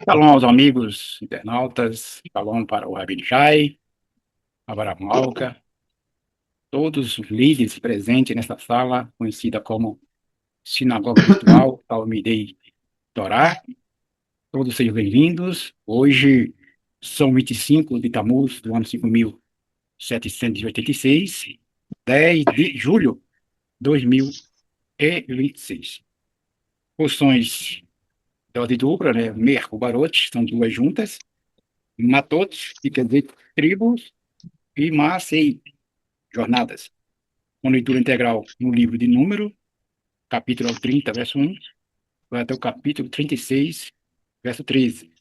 Shalom aos amigos internautas, shalom para o Rabino Shai, Abraham Malca, todos os líderes presentes nesta sala, conhecida como Sinagoga Virtual, Talmidei Torá. Todos sejam bem-vindos. Hoje são 25 de Tammuz, do ano 5786, 10 de julho de 2026. Porções de ordem dupla, né? Merco, Barote, são duas juntas. Matot, que quer dizer tribos, e Maasei, jornadas, com leitura integral no livro de Número, capítulo 30, verso 1, vai até o capítulo 36, verso 13.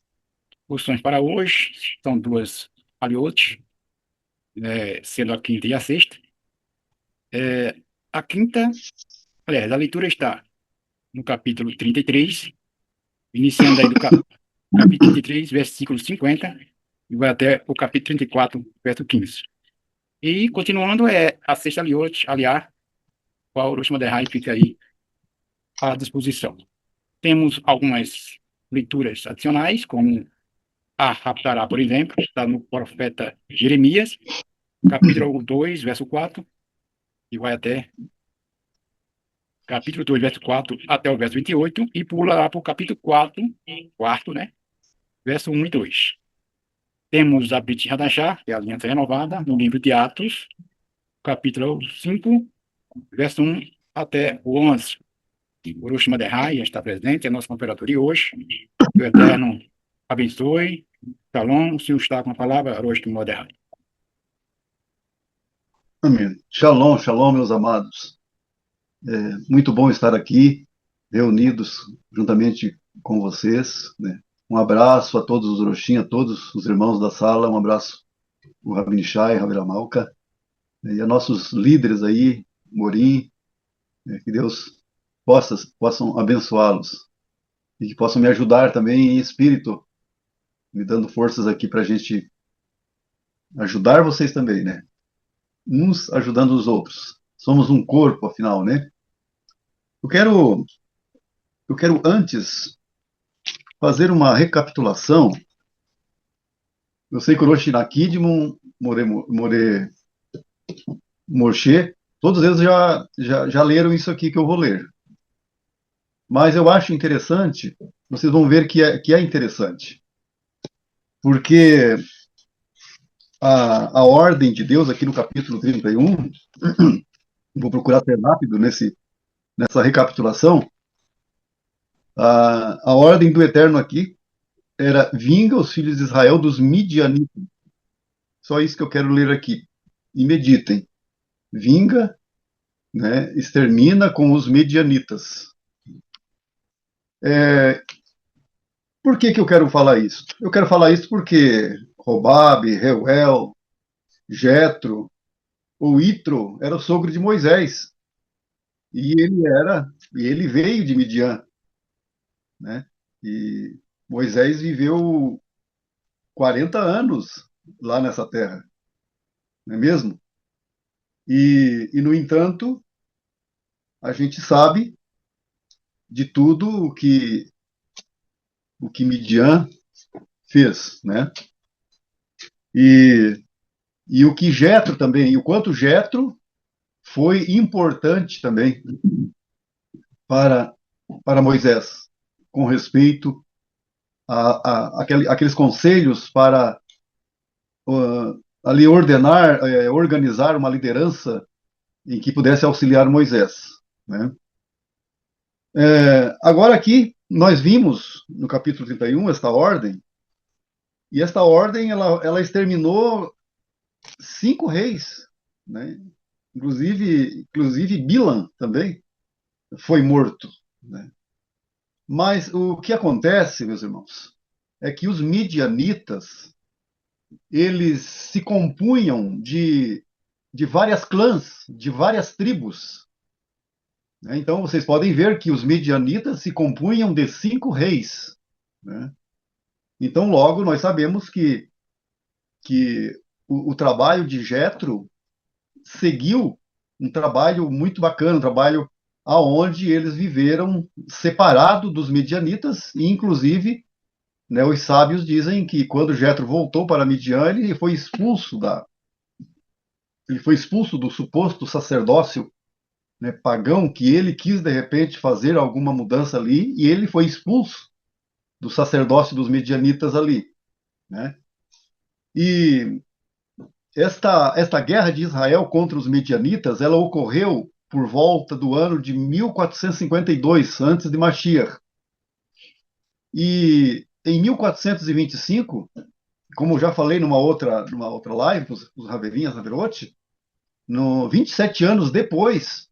Porções para hoje são duas aliotes, sendo a quinta e a sexta. A quinta, aliás, a leitura está no capítulo 33, iniciando aí do capítulo 33, versículo 50, e vai até o capítulo 34, verso 15. E, continuando, é a sexta aliote, aliar, qual o Rosh Hashanah fica aí à disposição. Temos algumas leituras adicionais, como a Haftarah, por exemplo, está no profeta Jeremias, capítulo 2, verso 4, e vai até capítulo 2, verso 4, até o verso 28, e pula lá para o capítulo 4, quarto, né? Verso 1 e 2. Temos a Brit Hadashah, que é a Aliança Renovada, no livro de Atos, capítulo 5, verso 1 até o 11. O Urush Maderrai está presente, é nosso comperador de hoje. Que o Eterno abençoe. Shalom, o Senhor está com a palavra, Urush Maderrai. Amém. Shalom, shalom, meus amados. Muito bom estar aqui, reunidos juntamente com vocês, né? Um abraço a todos os Orochim, a todos os irmãos da sala, um abraço o Rabino Shai, Rabino Malka, e a nossos líderes aí, Morim, que Deus possam abençoá-los e que possam me ajudar também em espírito, me dando forças aqui para a gente ajudar vocês também, né? Uns ajudando os outros. Somos um corpo, afinal, né? Eu quero, eu quero antes fazer uma recapitulação. Eu sei que o Roshinakidmon, Moshe, todos eles já leram isso aqui que eu vou ler. Mas eu acho interessante, vocês vão ver que é interessante, porque a ordem de Deus aqui no capítulo 31, vou procurar ser rápido nessa recapitulação, a ordem do Eterno aqui era: vinga os filhos de Israel dos midianitas. Só isso que eu quero ler aqui. E meditem. Vinga, né, extermina com os medianitas. Por que eu quero falar isso? Eu quero falar isso porque Robabe, Reuel, Jetro, o Itro era o sogro de Moisés. E ele veio de Midian, né? E Moisés viveu 40 anos lá nessa terra, não é mesmo? No entanto, a gente sabe de tudo o que Midian fez, né? E, e o que Jetro também, e o quanto Jetro foi importante também para, para Moisés, com respeito aqueles conselhos para ali organizar uma liderança em que pudesse auxiliar Moisés, né? Agora aqui, nós vimos no capítulo 31 esta ordem, e esta ordem ela exterminou 5 reis, né? Inclusive Bilam também foi morto, né? Mas o que acontece, meus irmãos, é que os midianitas, eles se compunham de várias clãs, de várias tribos, né? Então vocês podem ver que os midianitas se compunham de 5 reis, né? Então logo nós sabemos que o trabalho de Jetro seguiu um trabalho muito bacana, um trabalho aonde eles viveram separado dos medianitas e inclusive né, os sábios dizem que quando Jetro voltou para Midian, ele foi expulso do suposto sacerdócio, né, pagão, que ele quis de repente fazer alguma mudança ali, e ele foi expulso do sacerdócio dos medianitas ali, né? E esta guerra de Israel contra os medianitas, ela ocorreu por volta do ano de 1452, antes de Mashiach. E em 1425, como eu já falei numa outra live, para os Raverinhas, Haverote, 27 anos depois,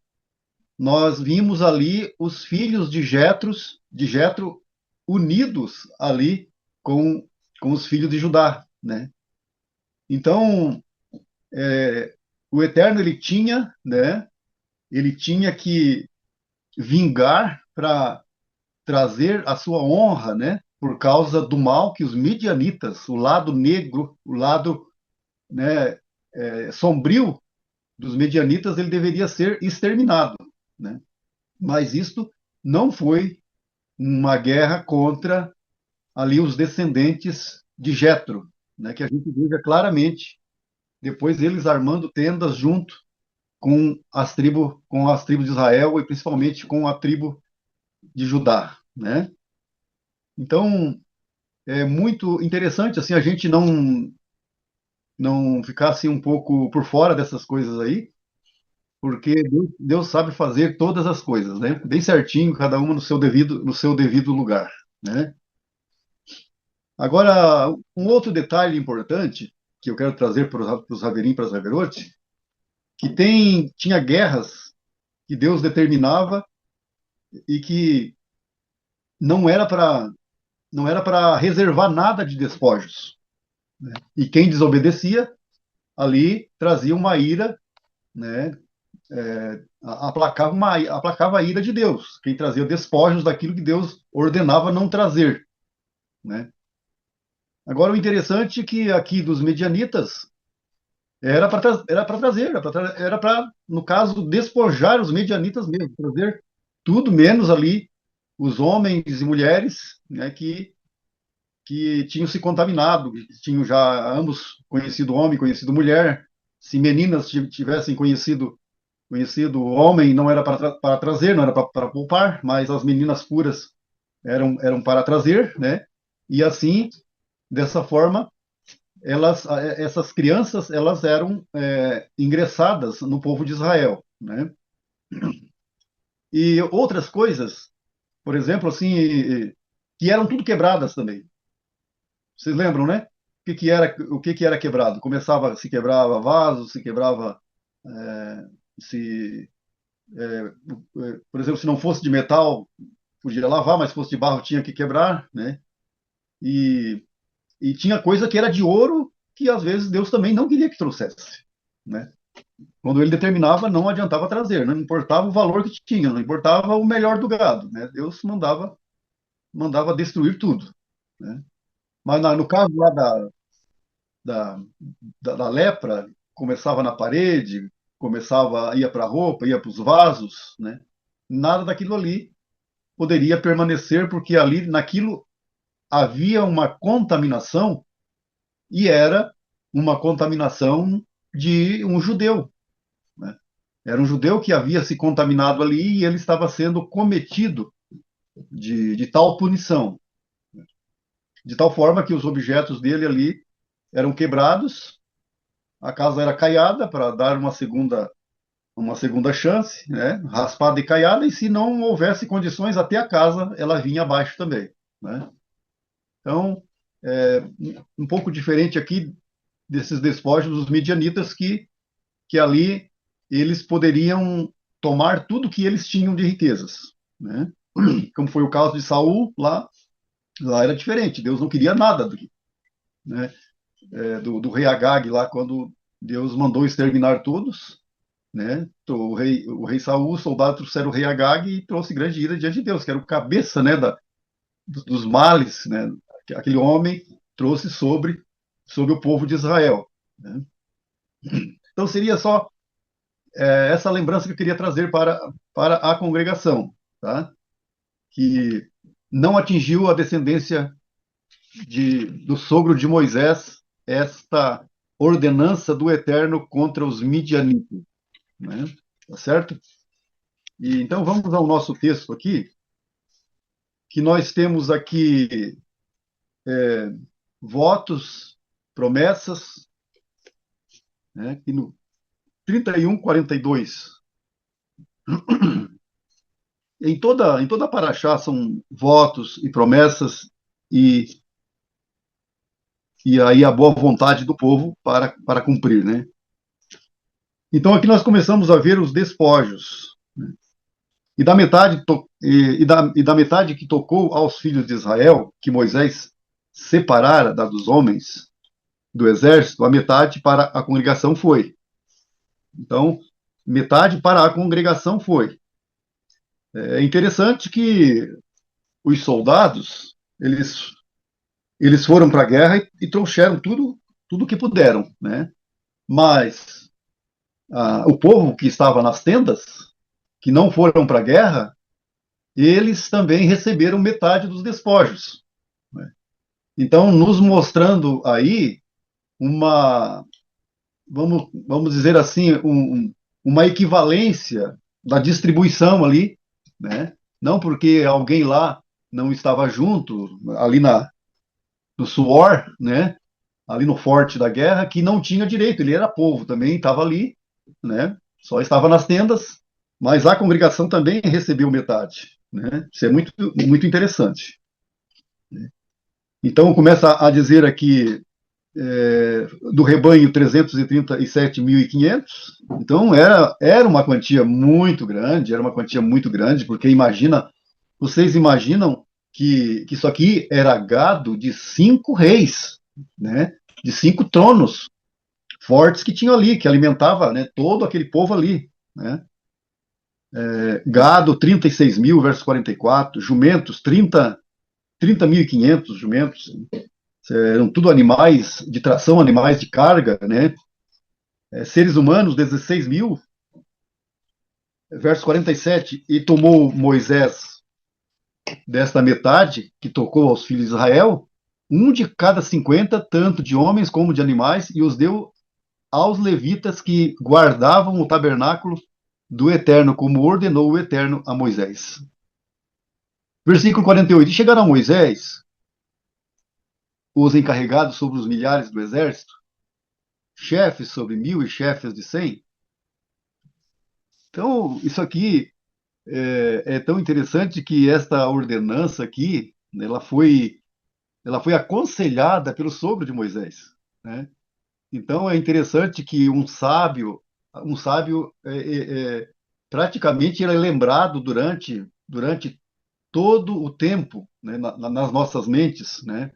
nós vimos ali os filhos de Jetro unidos ali com, com os filhos de Judá, né? Então, o Eterno ele tinha que vingar para trazer a sua honra, né? Por causa do mal que os midianitas, o lado negro, o lado, né, sombrio dos medianitas, ele deveria ser exterminado, né? Mas isto não foi uma guerra contra ali os descendentes de Jetro, né? Que a gente veja claramente depois eles armando tendas junto com as tribos de Israel e principalmente com a tribo de Judá, né? Então, é muito interessante assim a gente não ficar assim um pouco por fora dessas coisas aí, porque Deus sabe fazer todas as coisas, né? Bem certinho, cada uma no seu devido lugar, né? Agora, um outro detalhe importante que eu quero trazer para os Haverim, para as Haverote, que tinha guerras que Deus determinava e que não era para não era para reservar nada de despojos, né? E quem desobedecia ali trazia uma ira, né? Aplacava a ira de Deus. Quem trazia despojos daquilo que Deus ordenava não trazer, né? Agora o interessante é que aqui dos medianitas era para trazer, era para, no caso, despojar os medianitas mesmo, trazer tudo menos ali os homens e mulheres, né, que tinham se contaminado, que tinham já ambos conhecido homem, conhecido mulher. Se meninas tivessem conhecido homem, não era para trazer, não era para poupar, mas as meninas puras eram para trazer, né? E assim, dessa forma, essas crianças, elas eram ingressadas no povo de Israel, né? E outras coisas, por exemplo, assim, que eram tudo quebradas também. Vocês lembram, né? O que que era quebrado? Se quebrava vaso, se quebrava, se, por exemplo, se não fosse de metal, podia lavar, mas se fosse de barro tinha que quebrar, né? E, e tinha coisa que era de ouro que às vezes Deus também não queria que trouxesse, né? Quando ele determinava, não adiantava trazer, não importava o valor que tinha, não importava o melhor do gado, né? Deus mandava destruir tudo, né? Mas no caso lá da, da lepra, começava na parede, ia para a roupa, ia para os vasos, né? Nada daquilo ali poderia permanecer, porque ali, naquilo, havia uma contaminação, e era uma contaminação de um judeu, né? Era um judeu que havia se contaminado ali e ele estava sendo cometido de tal punição, de tal forma que os objetos dele ali eram quebrados, a casa era caiada para dar uma segunda chance, né? Raspada e caiada, e se não houvesse condições, até a casa ela vinha abaixo também, né? Então, um pouco diferente aqui desses despojos dos midianitas que ali eles poderiam tomar tudo que eles tinham de riquezas, né? Como foi o caso de Saul, lá era diferente, Deus não queria nada né? Do rei Agag lá, quando Deus mandou exterminar todos, né? O rei Saul, os soldados trouxeram o rei Agag e trouxe grande ira diante de Deus, que era o cabeça, né, dos males, né? Aquele homem trouxe sobre o povo de Israel, né? Então seria só essa lembrança que eu queria trazer para a congregação, tá? Que não atingiu a descendência do sogro de Moisés esta ordenança do Eterno contra os midianitas, né? Tá certo? E então vamos ao nosso texto aqui, que nós temos aqui votos, promessas, né? E no 31:42, em toda a paraxá são votos e promessas e, e aí a boa vontade do povo para cumprir, né? Então aqui nós começamos a ver os despojos. E da metade que tocou aos filhos de Israel, que Moisés separara da dos homens do exército, a metade para a congregação foi. Então, metade para a congregação foi. É interessante que os soldados, eles foram para a guerra e trouxeram tudo que puderam, né? Mas o povo que estava nas tendas, que não foram para a guerra, eles também receberam metade dos despojos, né? Então, nos mostrando aí uma, vamos dizer assim, uma equivalência da distribuição ali, né? Não porque alguém lá não estava junto, ali no suor, né? Ali no forte da guerra, que não tinha direito, ele era povo também, estava ali, né? Só estava nas tendas, mas a congregação também recebeu metade, né? Isso é muito, muito interessante. Então começa a dizer aqui do rebanho 337.500. Então era uma quantia muito grande, porque vocês imaginam que isso aqui era gado de 5 reis, né? De 5 tronos fortes que tinham ali, que alimentava, né, todo aquele povo ali, né? Gado 36 mil, verso 44, jumentos 30.500 jumentos, eram tudo animais de tração, animais de carga, né? Seres humanos 16 mil, verso 47, e tomou Moisés desta metade que tocou aos filhos de Israel, um de cada 50, tanto de homens como de animais, e os deu aos levitas que guardavam o tabernáculo do Eterno, como ordenou o Eterno a Moisés. Versículo 48. E chegaram a Moisés, os encarregados sobre os milhares do exército, chefes sobre 1.000 e chefes de 100. Então, isso aqui é tão interessante que esta ordenança aqui, ela foi aconselhada pelo sogro de Moisés, né? Então é interessante que um sábio praticamente ele é lembrado durante todo o tempo, né, nas nossas mentes, né?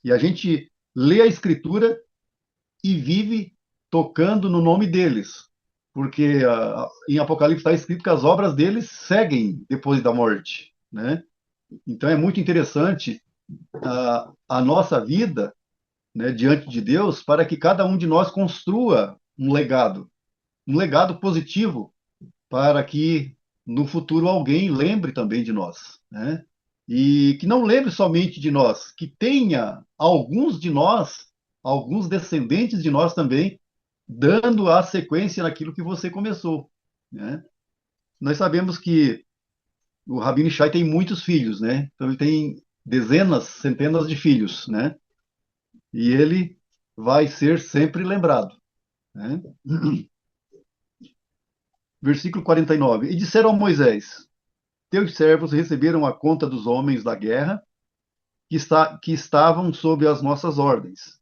E a gente lê a Escritura e vive tocando no nome deles, porque em Apocalipse está escrito que as obras deles seguem depois da morte, né? Então é muito interessante a nossa vida, né, diante de Deus, para que cada um de nós construa um legado positivo, para que no futuro alguém lembre também de nós, né? E que não lembre somente de nós, que tenha alguns de nós, alguns descendentes de nós também, dando a sequência naquilo que você começou, né? Nós sabemos que o Rabino Shai tem muitos filhos, né? Então ele tem dezenas, centenas de filhos, né? E ele vai ser sempre lembrado, né? Versículo 49. E disseram a Moisés: Teus servos receberam a conta dos homens da guerra que estavam sob as nossas ordens.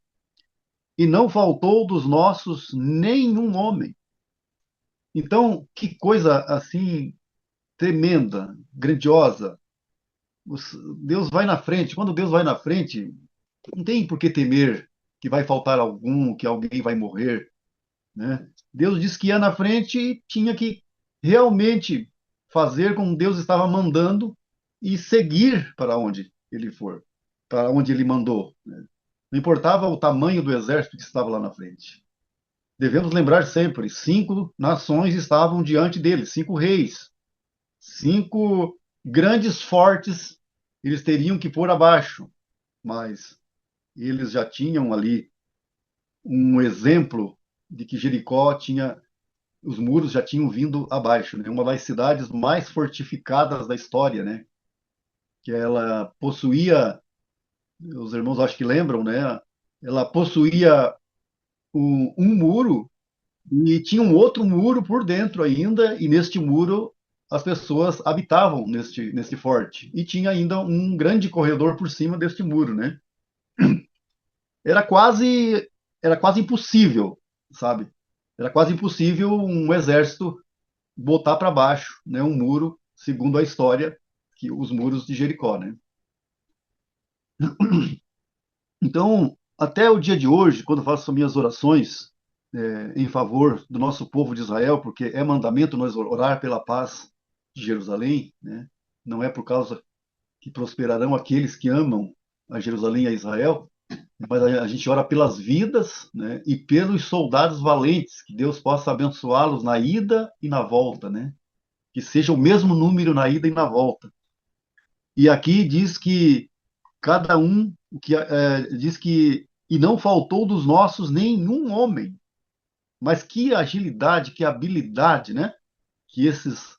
E não faltou dos nossos nenhum homem. Então, que coisa assim tremenda, grandiosa. Deus vai na frente. Quando Deus vai na frente, não tem por que temer que vai faltar algum, que alguém vai morrer, né? Deus disse que ia na frente e tinha que realmente fazer como Deus estava mandando e seguir para onde ele for, para onde ele mandou, né? Não importava o tamanho do exército que estava lá na frente. Devemos lembrar sempre: 5 nações estavam diante dele, 5 reis, 5 grandes fortes, eles teriam que pôr abaixo, mas eles já tinham ali um exemplo de que Jericó tinha, os muros já tinham vindo abaixo, né? Uma das cidades mais fortificadas da história, né? Que ela possuía, os irmãos acho que lembram, né? Ela possuía um muro e tinha um outro muro por dentro ainda, e neste muro as pessoas habitavam neste forte. E tinha ainda um grande corredor por cima deste muro, né? Era quase, era quase impossível, sabe? Era quase impossível um exército botar para baixo, né, um muro, segundo a história, que os muros de Jericó, né? Então, até o dia de hoje, quando eu faço minhas orações em favor do nosso povo de Israel, porque é mandamento nós orar pela paz de Jerusalém, né? Não é por causa que prosperarão aqueles que amam a Jerusalém e a Israel, mas a gente ora pelas vidas, né? E pelos soldados valentes, que Deus possa abençoá-los na ida e na volta, né? Que seja o mesmo número na ida e na volta. E aqui diz que cada um, diz que e não faltou dos nossos nenhum homem, mas que agilidade, que habilidade, né? Que esses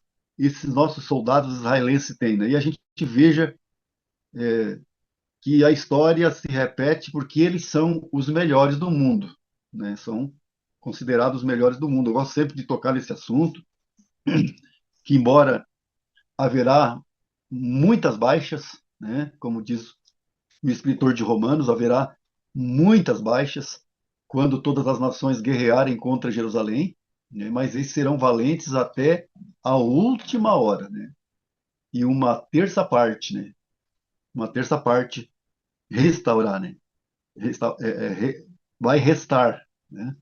nossos soldados israelenses têm, né? E a gente veja que a história se repete porque eles são os melhores do mundo, né? São considerados os melhores do mundo. Eu gosto sempre de tocar nesse assunto, que embora haverá muitas baixas, né? Como diz o escritor de Romanos, haverá muitas baixas quando todas as nações guerrearem contra Jerusalém, né? Mas eles serão valentes até a última hora, né? E uma terça parte, né? Uma terça parte restaurar, né? Resta vai restar, né?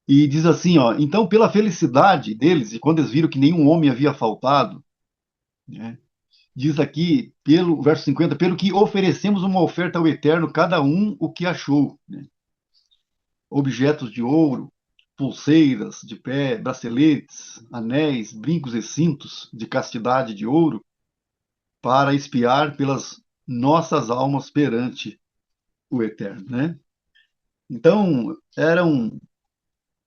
E diz assim, ó, então pela felicidade deles, e quando eles viram que nenhum homem havia faltado, né? Diz aqui, pelo verso 50, pelo que oferecemos uma oferta ao Eterno, cada um o que achou, né? Objetos de ouro, pulseiras de pé, braceletes, anéis, brincos e cintos de castidade de ouro, para espiar pelas nossas almas perante o Eterno, né? Então, eram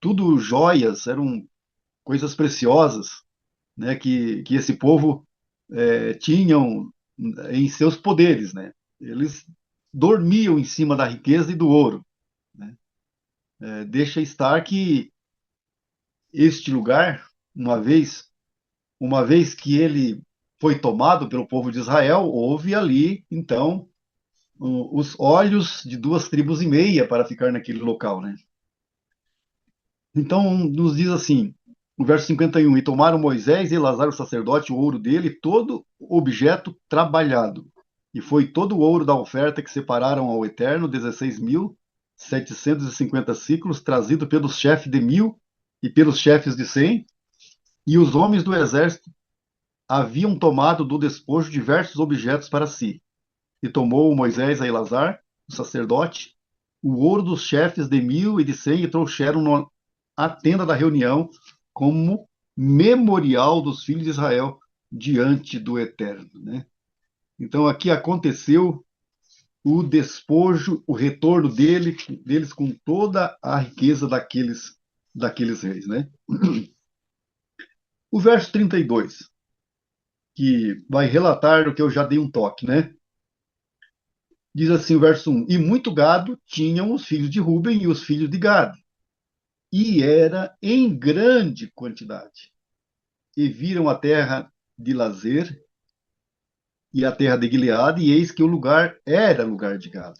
tudo joias, eram coisas preciosas, né, que esse povo tinham em seus poderes, né? Eles dormiam em cima da riqueza e do ouro, né? Deixa estar que este lugar, uma vez que ele foi tomado pelo povo de Israel, houve ali, então, os olhos de duas tribos e meia para ficar naquele local, né? Então, nos diz assim, no verso 51, e tomaram Moisés e Elazar, o sacerdote, o ouro dele, todo objeto trabalhado. E foi todo o ouro da oferta que separaram ao Eterno, 16.750 ciclos, trazido pelos chefes de 1.000 e pelos chefes de 100. E os homens do exército haviam tomado do despojo diversos objetos para si. E tomou Moisés a Elazar, o sacerdote, o ouro dos chefes de 1.000 e de 100 e trouxeram à tenda da reunião como memorial dos filhos de Israel diante do Eterno, né? Então aqui aconteceu o despojo, o retorno deles com toda a riqueza daqueles reis, né? O verso 32, que vai relatar o que eu já dei um toque, né? Diz assim o verso 1: E muito gado tinham os filhos de Ruben e os filhos de Gad, e era em grande quantidade. E viram a terra de Lazer e a terra de Gileade, e eis que o lugar era lugar de gado.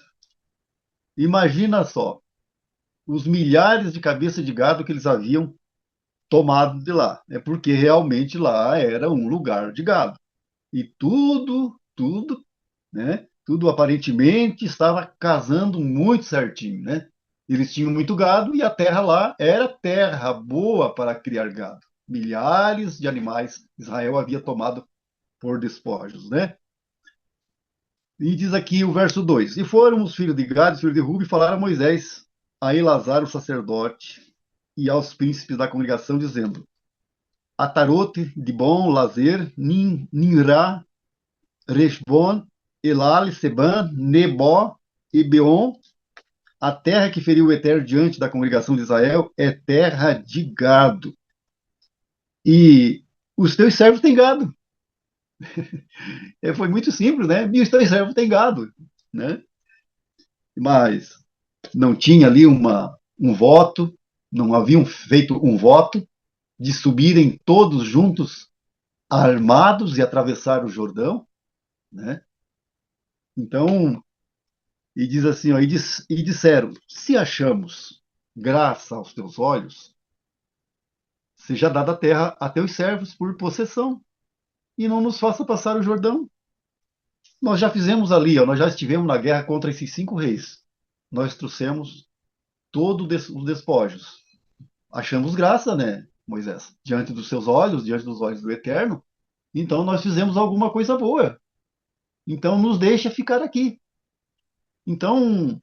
Imagina só, os milhares de cabeças de gado que eles haviam tomado de lá. É porque realmente lá era um lugar de gado. E tudo, né? Tudo aparentemente estava casando muito certinho, né? Eles tinham muito gado e a terra lá era terra boa para criar gado. Milhares de animais Israel havia tomado por despojos, né? E diz aqui o verso 2: E foram os filhos de Gad, os filhos de Rubi, falaram a Moisés, a Elazar, o sacerdote, e aos príncipes da congregação, dizendo: Atarote, Dibon, Lazer, Ninra, Reshbon, Elal, Seban, Nebó Ebeon, a terra que feriu o Eterno diante da congregação de Israel, é terra de gado. E os teus servos têm gado. Foi muito simples, né? E os teus servos têm gado, né? Mas não tinha ali um voto, não haviam feito um voto de subirem todos juntos, armados, e atravessar o Jordão, né? Então, e diz assim, ó, e disseram: se achamos graça aos teus olhos, seja dada a terra a teus servos por possessão, e não nos faça passar o Jordão. Nós já fizemos ali, ó, nós já estivemos na guerra contra esses 5 reis. Nós trouxemos todos os despojos. Achamos graça, né, Moisés? Diante dos seus olhos, diante dos olhos do Eterno. Então nós fizemos alguma coisa boa. Então nos deixa ficar aqui. Então,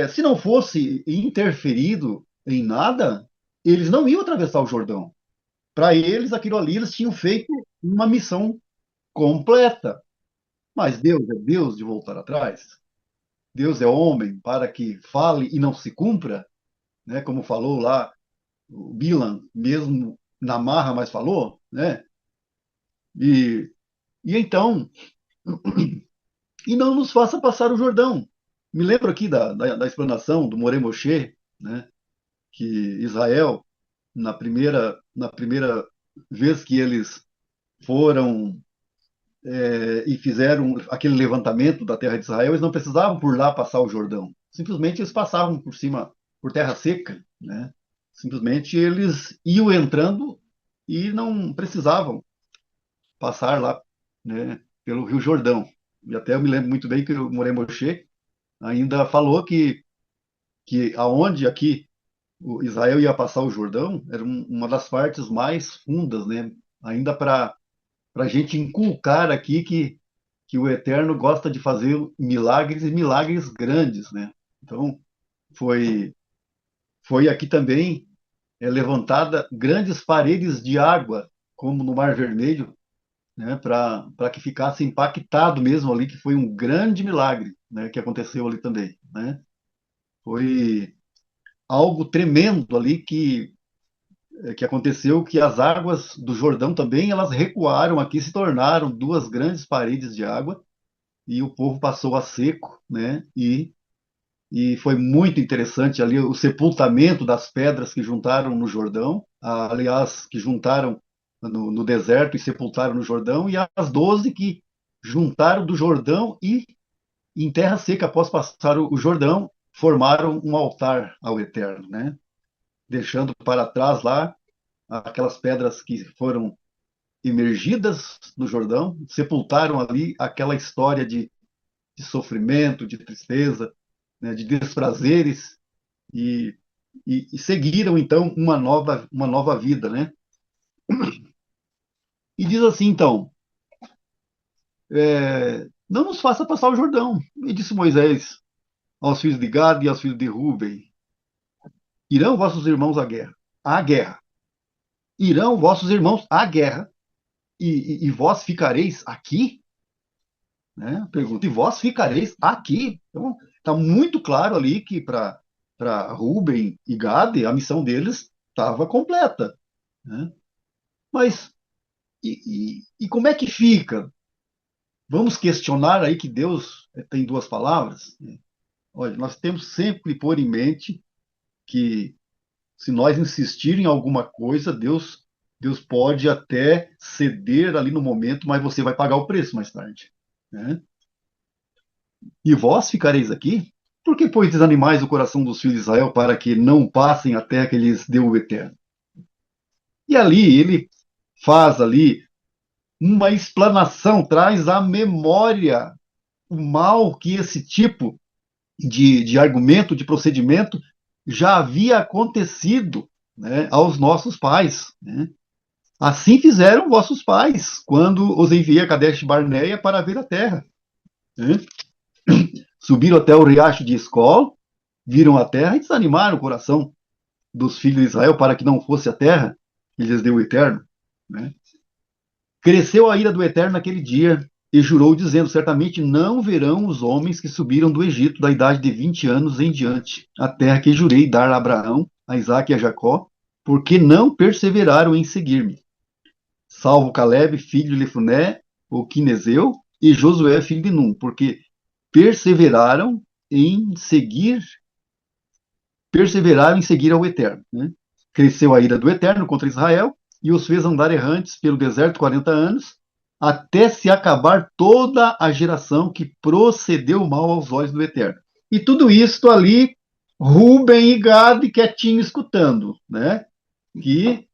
se não fosse interferido em nada, eles não iam atravessar o Jordão. Para eles, aquilo ali, eles tinham feito uma missão completa. Mas Deus é Deus de voltar atrás. Deus é homem para que fale e não se cumpra, né? Como falou lá o Bilam, mesmo na marra, mas falou, né? E, e então, e não nos faça passar o Jordão. Me lembro aqui da explanação do Moré Moshe, né? Que Israel, na primeira vez que eles foram e fizeram aquele levantamento da terra de Israel, eles não precisavam por lá passar o Jordão. Simplesmente eles passavam por cima, por terra seca, né? Simplesmente eles iam entrando e não precisavam passar lá, né, pelo Rio Jordão. E até eu me lembro muito bem que o Moré Moshe ainda falou que aonde aqui o Israel ia passar o Jordão era uma das partes mais fundas, né? Ainda para a gente inculcar aqui que o Eterno gosta de fazer milagres e milagres grandes, né? Então, foi, foi aqui também levantada grandes paredes de água, como no Mar Vermelho, né? Para que ficasse impactado mesmo ali, que foi um grande milagre, né? Que aconteceu ali também, né? Foi algo tremendo ali que aconteceu, que as águas do Jordão também, elas recuaram aqui, se tornaram duas grandes paredes de água, e o povo passou a seco, né? E foi muito interessante ali o sepultamento das pedras que juntaram no Jordão, aliás, que juntaram no deserto e sepultaram no Jordão, e as 12 que juntaram do Jordão e em terra seca, após passar o Jordão, formaram um altar ao Eterno, né? Deixando para trás lá aquelas pedras que foram emergidas no Jordão, sepultaram ali aquela história de sofrimento, de tristeza, né, de desprazeres, e, e seguiram então uma nova vida, né? E diz assim então: não nos faça passar o Jordão. E disse Moisés aos filhos de Gad e aos filhos de Ruben: irão vossos irmãos à guerra, irão vossos irmãos à guerra, e vós ficareis aqui? Né? Pergunta: e vós ficareis aqui? Então, está muito claro ali que para Ruben e Gade, a missão deles estava completa. Né? Mas e como é que fica? Vamos questionar aí que Deus tem duas palavras? Né? Olha, nós temos sempre que pôr em mente que se nós insistirmos em alguma coisa, Deus pode até ceder ali no momento, mas você vai pagar o preço mais tarde. Né? E vós ficareis aqui? Por que, pois, desanimais o coração dos filhos de Israel para que não passem a terra que lhes deu o Eterno? E ali ele faz ali uma explanação, traz à memória o mal que esse tipo de argumento, de procedimento, já havia acontecido, né, aos nossos pais. Né? Assim fizeram vossos pais, quando os enviei a Kadesh Barneia para ver a terra. Né? Subiram até o riacho de Escol, viram a terra e desanimaram o coração dos filhos de Israel para que não fosse a terra que lhes deu o Eterno. Né? Cresceu a ira do Eterno naquele dia, e jurou, dizendo: certamente não verão os homens que subiram do Egito da idade de 20 anos em diante, a terra que jurei dar a Abraão, a Isaque e a Jacó, porque não perseveraram em seguir-me. Salvo Caleb, filho de Jefuné, o quinezeu, e Josué, filho de Num, porque perseveraram em seguir, perseveraram em seguir ao Eterno. Né? Cresceu a ira do Eterno contra Israel e os fez andar errantes pelo deserto 40 anos, até se acabar toda a geração que procedeu mal aos olhos do Eterno. E tudo isso ali, Rubem e Gad quietinho escutando, né? Que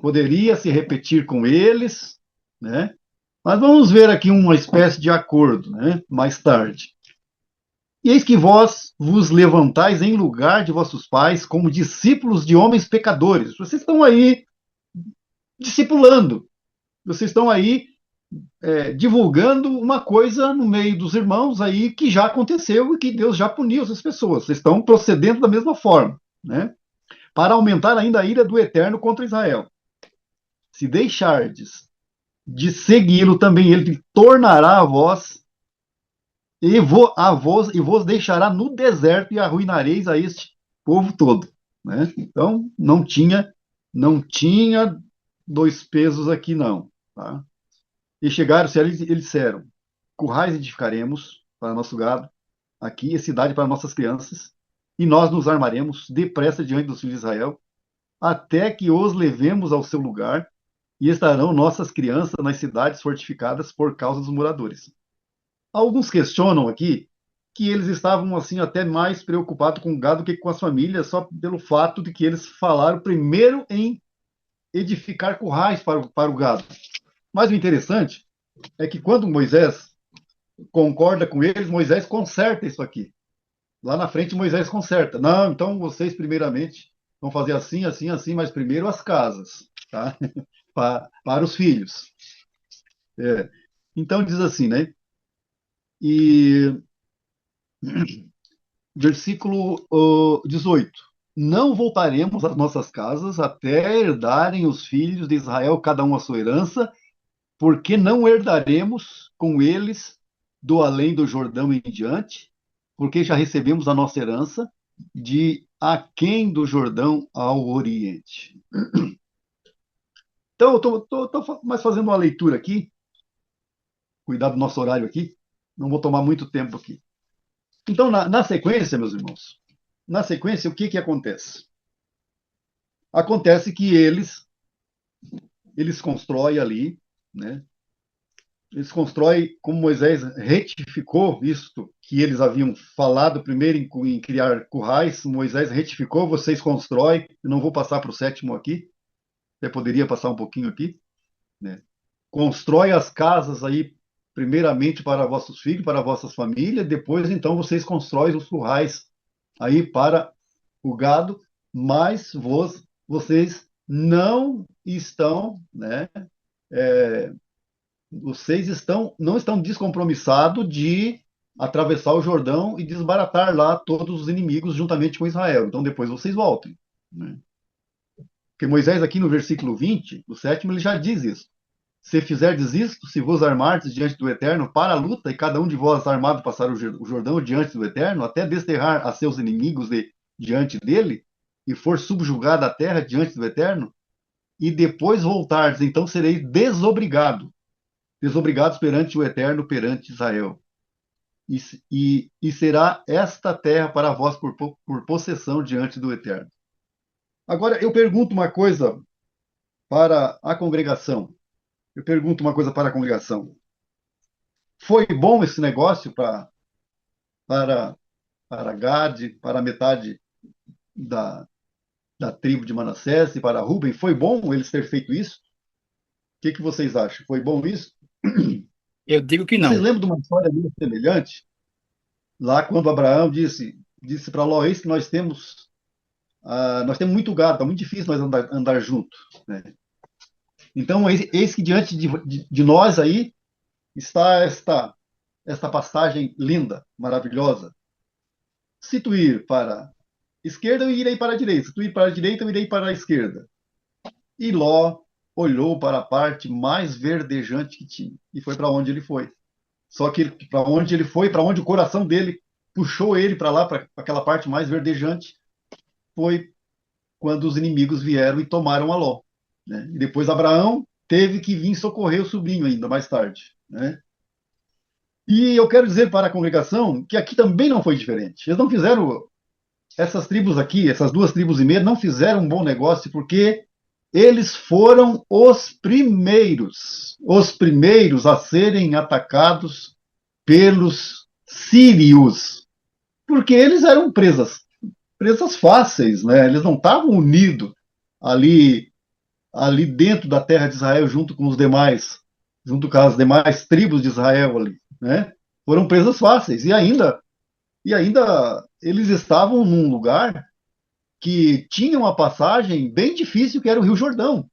poderia se repetir com eles, né? Mas vamos ver aqui uma espécie de acordo, né? Mais tarde. E eis que vós vos levantais em lugar de vossos pais como discípulos de homens pecadores. Vocês estão aí discipulando, vocês estão aí divulgando uma coisa no meio dos irmãos aí que já aconteceu e que Deus já puniu essas pessoas. Vocês estão procedendo da mesma forma, né? Para aumentar ainda a ira do Eterno contra Israel. Se deixardes de segui-lo, também ele tornará a vós e vos deixará no deserto e arruinareis a este povo todo. Né? Então, não tinha dois pesos aqui, não. Tá? E chegaram-se ali e disseram: currais edificaremos para nosso gado, aqui, e cidade para nossas crianças, e nós nos armaremos depressa diante dos filhos de Israel, até que os levemos ao seu lugar, e estarão nossas crianças nas cidades fortificadas por causa dos moradores. Alguns questionam aqui que eles estavam assim até mais preocupados com o gado do que com as famílias, só pelo fato de que eles falaram primeiro em edificar currais para o gado. Mas o interessante é que quando Moisés concorda com eles, Moisés conserta isso aqui. Lá na frente, Moisés conserta. Não, então vocês primeiramente vão fazer assim, assim, assim, mas primeiro as casas, tá? para os filhos. É. Então diz assim, né? E versículo 18: não voltaremos às nossas casas até herdarem os filhos de Israel, cada um a sua herança, porque não herdaremos com eles do além do Jordão em diante, porque já recebemos a nossa herança de aquém do Jordão ao Oriente. Então, eu estou mais fazendo uma leitura aqui, cuidar do nosso horário aqui, não vou tomar muito tempo aqui. Então, na sequência, meus irmãos, na sequência, o que acontece? Acontece que eles constroem ali, né? Eles constroem, como Moisés retificou isto que eles haviam falado primeiro em criar currais, Moisés retificou, vocês constroem, eu não vou passar para o sétimo aqui, até poderia passar um pouquinho aqui, né? Constrói as casas aí, primeiramente para vossos filhos, para vossas famílias, depois então vocês constroem os currais aí para o gado, mas vocês não estão, né? Vocês não estão descompromissados de atravessar o Jordão e desbaratar lá todos os inimigos juntamente com Israel. Então depois vocês voltem. Né? Porque Moisés aqui no versículo 20, do sétimo, ele já diz isso. Se fizerdes isto, se vos armardes diante do Eterno para a luta, e cada um de vós armado passar o Jordão diante do Eterno, até desterrar a seus inimigos diante dele, e for subjugada a terra diante do Eterno, e depois voltardes, então sereis desobrigados perante o Eterno, perante Israel. E será esta terra para vós por possessão diante do Eterno. Agora, eu pergunto uma coisa para a congregação. Foi bom esse negócio para, para Gade, para a metade da, da tribo de Manassés e para Ruben? Foi bom eles terem feito isso? O que vocês acham? Foi bom isso? Eu digo que Vocês não. lembram de uma história muito semelhante? Lá quando Abraão disse para Ló: eis que nós temos muito gado, está muito difícil nós andar junto. Né? Então, eis que diante de nós aí está esta pastagem linda, maravilhosa. Se tu ir para a esquerda, eu irei para a direita. Se tu ir para a direita, eu irei para a esquerda. E Ló olhou para a parte mais verdejante que tinha, e foi para onde ele foi. Só que para onde ele foi, para onde o coração dele puxou ele para lá, para aquela parte mais verdejante, foi quando os inimigos vieram e tomaram a Ló. Né? E depois Abraão teve que vir socorrer o sobrinho ainda mais tarde. Né? E eu quero dizer para a congregação que aqui também não foi diferente. Eles não fizeram, essas tribos aqui, essas 2 tribos e meia, não fizeram um bom negócio porque eles foram os primeiros a serem atacados pelos sírios, porque eles eram presas fáceis, né? Eles não estavam unidos ali ali dentro da terra de Israel junto com os demais, junto com as demais tribos de Israel ali, né? Foram presas fáceis e ainda eles estavam num lugar que tinha uma passagem bem difícil que era o Rio Jordão.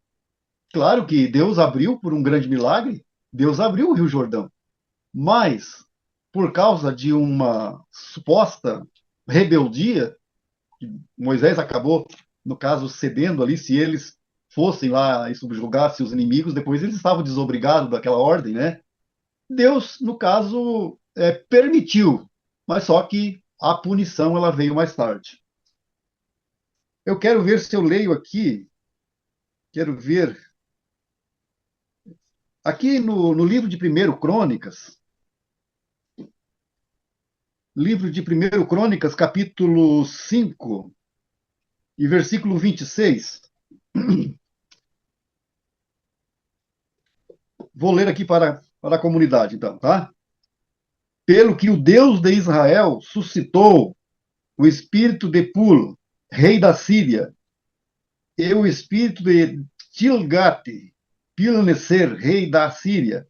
Claro que Deus abriu por um grande milagre, Deus abriu o Rio Jordão, mas por causa de uma suposta rebeldia, Moisés acabou, no caso, cedendo ali, se eles fossem lá e subjugassem os inimigos, depois eles estavam desobrigados daquela ordem, né? Deus, no caso, permitiu, mas só que a punição ela veio mais tarde. Eu quero ver se eu leio aqui, quero ver aqui no livro de Primeiro Crônicas, capítulo 5 e versículo 26. Vou ler aqui para a comunidade, então, tá? Pelo que o Deus de Israel suscitou o espírito de Pul, rei da Síria, e o espírito de Tilgate-Pilneser, rei da Síria,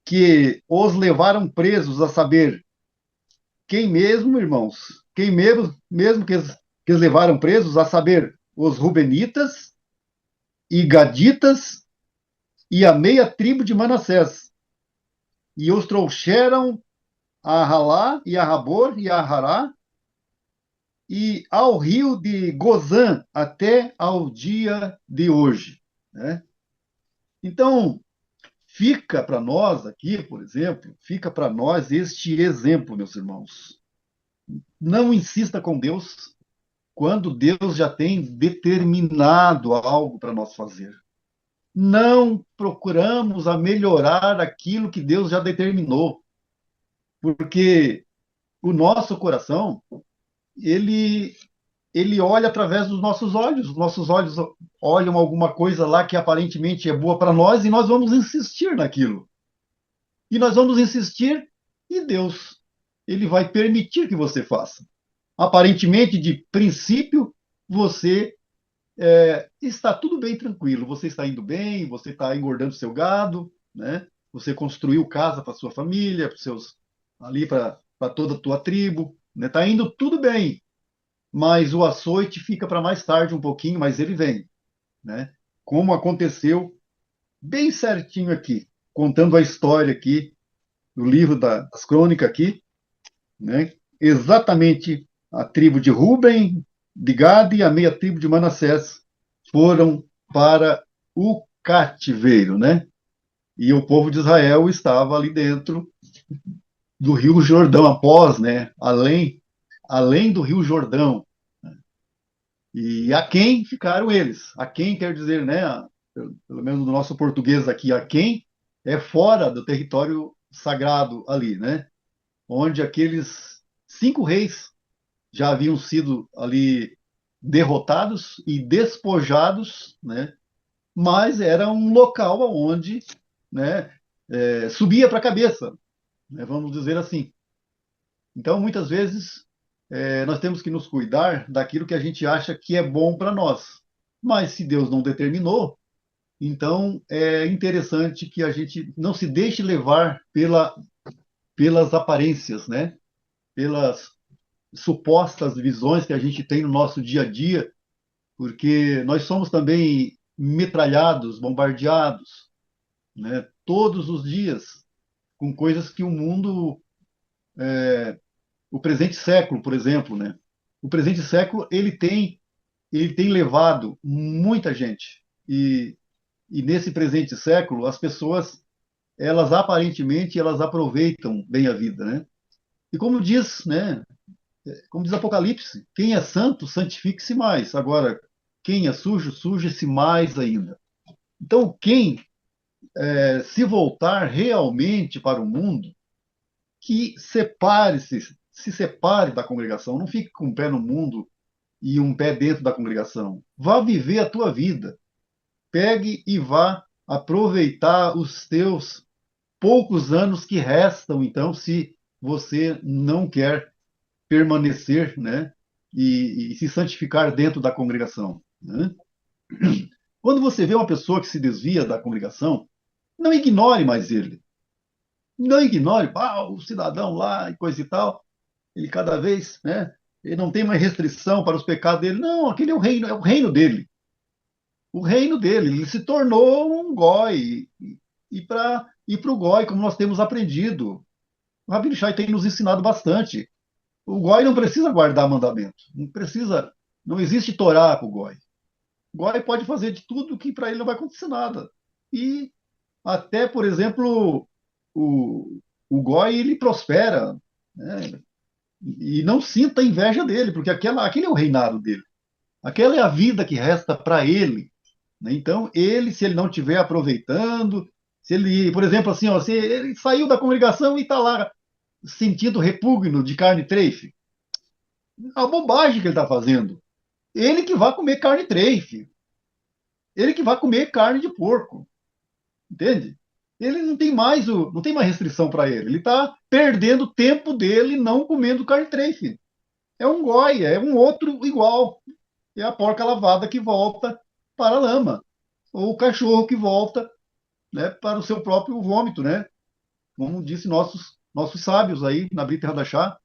que os levaram presos, a saber, quem mesmo, irmãos, quem mesmo que os levaram presos, a saber, os Rubenitas e Gaditas e a meia tribo de Manassés, e os trouxeram a Halá e a Rabor e a Hará, e ao rio de Gozã até ao dia de hoje. Né? Então, fica para nós aqui, por exemplo, fica para nós este exemplo, meus irmãos. Não insista com Deus quando Deus já tem determinado algo para nós fazer. Não procuramos a melhorar aquilo que Deus já determinou, porque o nosso coração, ele olha através dos nossos olhos. Os nossos olhos olham alguma coisa lá que aparentemente é boa para nós e nós vamos insistir naquilo. E nós vamos insistir e Deus, ele vai permitir que você faça. Aparentemente, de princípio, você está tudo bem tranquilo. Você está indo bem, você está engordando seu gado, né? Você construiu casa para sua família, para seus ali para toda a tua tribo, né? Está indo tudo bem, mas o açoite fica para mais tarde um pouquinho, mas ele vem, né? Como aconteceu bem certinho aqui, contando a história aqui do livro das crônicas aqui, né? Exatamente a tribo de Ruben, de Gad e a meia tribo de Manassés foram para o cativeiro, né? E o povo de Israel estava ali dentro do Rio Jordão após, né? Além do Rio Jordão. E a quem ficaram eles? A quem quer dizer, né? Pelo menos no nosso português aqui, a quem é fora do território sagrado ali, né? Onde aqueles 5 reis já haviam sido ali derrotados e despojados, né? Mas era um local onde, né, subia para a cabeça, né? Vamos dizer assim. Então, muitas vezes, nós temos que nos cuidar daquilo que a gente acha que é bom para nós. Mas se Deus não determinou, então é interessante que a gente não se deixe levar pelas aparências, né? Pelas supostas visões que a gente tem no nosso dia a dia, porque nós somos também metralhados, bombardeados, né? Todos os dias com coisas que o mundo, o presente século, por exemplo, né? O presente século ele tem levado muita gente e nesse presente século as pessoas elas aparentemente elas aproveitam bem a vida, né? E como diz, né? Como diz Apocalipse, quem é santo, santifique-se mais. Agora, quem é sujo, suje-se mais ainda. Então, quem se voltar realmente para o mundo, que separe-se, se separe da congregação, não fique com um pé no mundo e um pé dentro da congregação. Vá viver a tua vida. Pegue e vá aproveitar os teus poucos anos que restam, então, se você não quer permanecer, né, e se santificar dentro da congregação, né? Quando você vê uma pessoa que se desvia da congregação, não ignore mais ele. Não ignore, o cidadão lá e coisa e tal, ele cada vez, né, ele não tem mais restrição para os pecados dele. Não, aquele é o reino dele. O reino dele, ele se tornou um goi. E para o goi, como nós temos aprendido, o Rabino Shai tem nos ensinado bastante. O goi não precisa guardar mandamento, não precisa, não existe Torá para o goi. O goi pode fazer de tudo que para ele não vai acontecer nada. E até, por exemplo, o, o goi ele prospera, né? E não sinta inveja dele, porque aquele é o reinado dele. Aquela é a vida que resta para ele, né? Então, ele, se ele não estiver aproveitando, se ele, por exemplo, assim, ó, se ele saiu da congregação e está lá sentindo repugno de carne treife, a bobagem que ele está fazendo. Ele que vai comer carne treife, ele que vai comer carne de porco, entende? Ele não tem mais restrição para ele. Ele está perdendo o tempo dele não comendo carne treife. É um goi, é um outro igual. É a porca lavada que volta para a lama, ou o cachorro que volta, né, para o seu próprio vômito, né? Como disse nossos sábios aí na Brita Hadashah.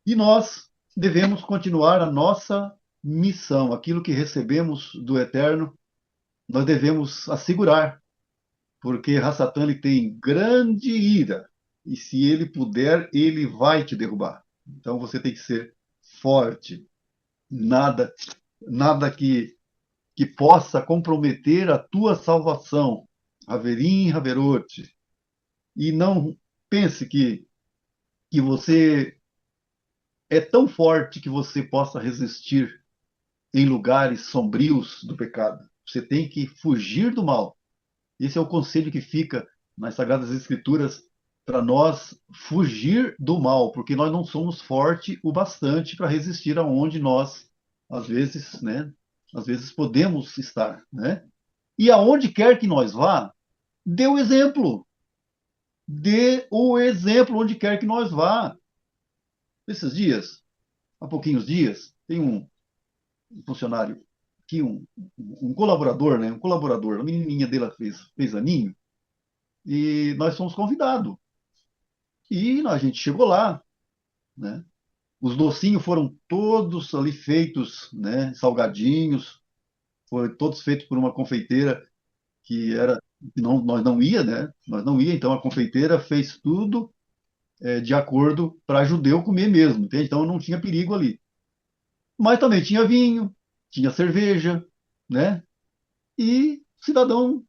E nós devemos continuar a nossa missão, aquilo que recebemos do Eterno, nós devemos assegurar, porque Hassatan ele tem grande ira, e se ele puder, ele vai te derrubar. Então você tem que ser forte, nada, nada que possa comprometer a tua salvação. Haverim, Haverote. E não pense que você é tão forte que você possa resistir em lugares sombrios do pecado. Você tem que fugir do mal. Esse é o conselho que fica nas Sagradas Escrituras para nós fugir do mal, porque nós não somos fortes o bastante para resistir aonde nós, às vezes, né, às vezes podemos estar, né? E aonde quer que nós vá, dê o exemplo. Dê o exemplo onde quer que nós vá. Esses dias, há pouquinhos dias, tem um funcionário aqui, um colaborador, né? Um colaborador, a menininha dele fez aninho, e nós fomos convidados. E a gente chegou lá, né? Os docinhos foram todos ali feitos, né? Salgadinhos, foram todos feitos por uma confeiteira que era que não, nós não ia, né? Nós não ia, então a confeiteira fez tudo de acordo para judeu comer mesmo, entende? Então não tinha perigo ali. Mas também tinha vinho, tinha cerveja, né? E o cidadão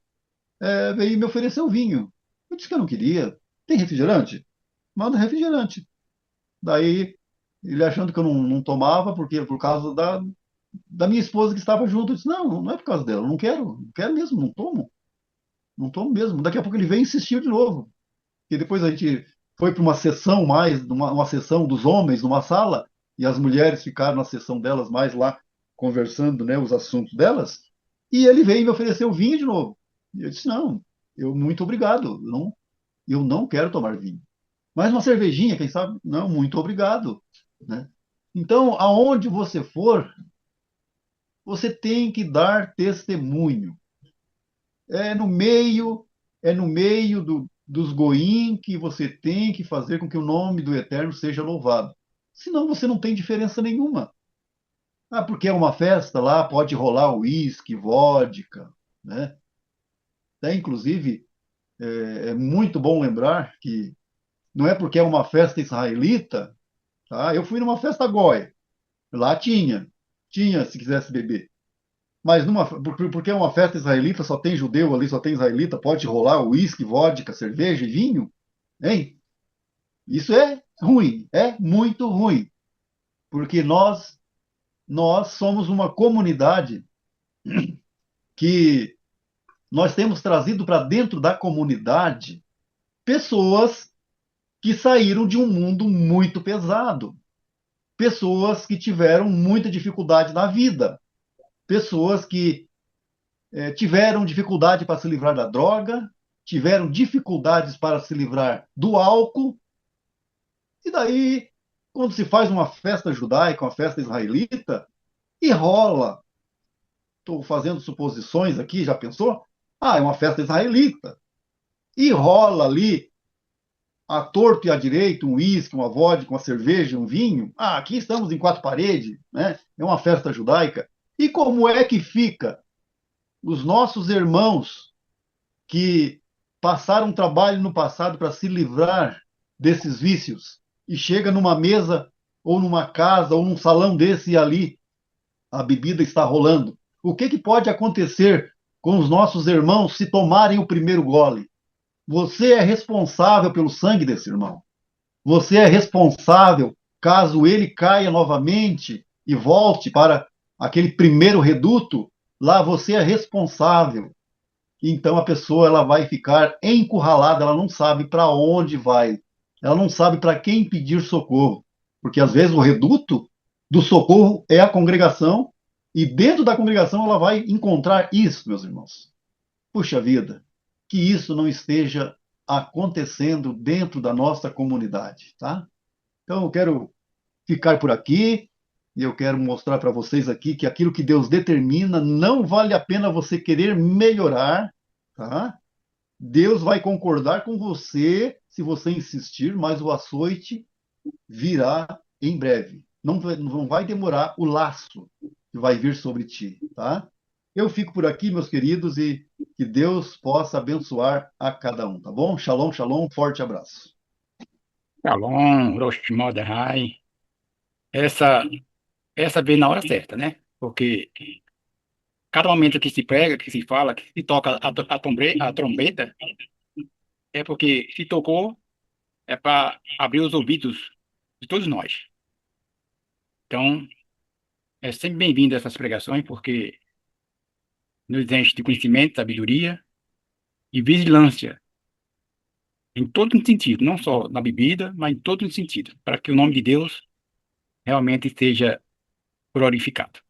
veio me oferecer o vinho. Eu disse que eu não queria. Tem refrigerante? Manda refrigerante. Daí ele achando que eu não tomava, porque por causa da minha esposa que estava junto, eu disse, não, não é por causa dela, eu não quero mesmo, não tomo, não tomo mesmo. Daqui a pouco ele veio e insistiu de novo. E depois a gente foi para uma sessão mais, uma sessão dos homens numa sala, e as mulheres ficaram na sessão delas mais lá, conversando, né, os assuntos delas, e ele veio me oferecer o vinho de novo. E eu disse, não, muito obrigado, eu não quero tomar vinho. Mais uma cervejinha, quem sabe? Não, muito obrigado, né? Então, aonde você for, você tem que dar testemunho. É no meio, é no meio dos goim que você tem que fazer com que o nome do Eterno seja louvado. Senão você não tem diferença nenhuma. Ah, porque é uma festa lá, pode rolar uísque, vodka, né? Até, inclusive, é muito bom lembrar que não é porque é uma festa israelita, tá? Eu fui numa festa goi, lá tinha, se quisesse beber. Mas porque é uma festa israelita, só tem judeu ali, só tem israelita, pode rolar uísque, vodka, cerveja e vinho? Hein? Isso é ruim, é muito ruim, porque nós somos uma comunidade que nós temos trazido para dentro da comunidade pessoas que saíram de um mundo muito pesado, pessoas que tiveram muita dificuldade na vida, pessoas que tiveram dificuldade para se livrar da droga, tiveram dificuldades para se livrar do álcool, e daí, quando se faz uma festa judaica, uma festa israelita, e rola, estou fazendo suposições aqui, já pensou? Ah, é uma festa israelita. E rola ali, à torto e à direito, um uísque, uma vodka, uma cerveja, um vinho. Ah, aqui estamos em quatro paredes, né? É uma festa judaica. E como é que fica os nossos irmãos que passaram trabalho no passado para se livrar desses vícios e chega numa mesa ou numa casa ou num salão desse e ali a bebida está rolando? O que, que pode acontecer com os nossos irmãos se tomarem o primeiro gole? Você é responsável pelo sangue desse irmão. Você é responsável caso ele caia novamente e volte para aquele primeiro reduto. Lá você é responsável. Então a pessoa ela vai ficar encurralada, ela não sabe para onde vai, ela não sabe para quem pedir socorro, porque às vezes o reduto do socorro é a congregação e dentro da congregação ela vai encontrar isso, meus irmãos. Puxa vida, que isso não esteja acontecendo dentro da nossa comunidade, tá? Então eu quero ficar por aqui e eu quero mostrar para vocês aqui que aquilo que Deus determina não vale a pena você querer melhorar, tá? Deus vai concordar com você se você insistir, mas o açoite virá em breve. Não vai demorar o laço que vai vir sobre ti, tá? Eu fico por aqui, meus queridos, e que Deus possa abençoar a cada um, tá bom? Shalom, shalom, forte abraço. Shalom, Rosh Mordecai. Essa, essa vem na hora certa, né? Porque cada momento que se prega, que se fala, que se toca a trombeta, é porque se tocou, é para abrir os ouvidos de todos nós. Então, é sempre bem-vindo essas pregações, porque nos enche de conhecimento, sabedoria e vigilância, em todo sentido, não só na bebida, mas em todo sentido, para que o nome de Deus realmente seja glorificado.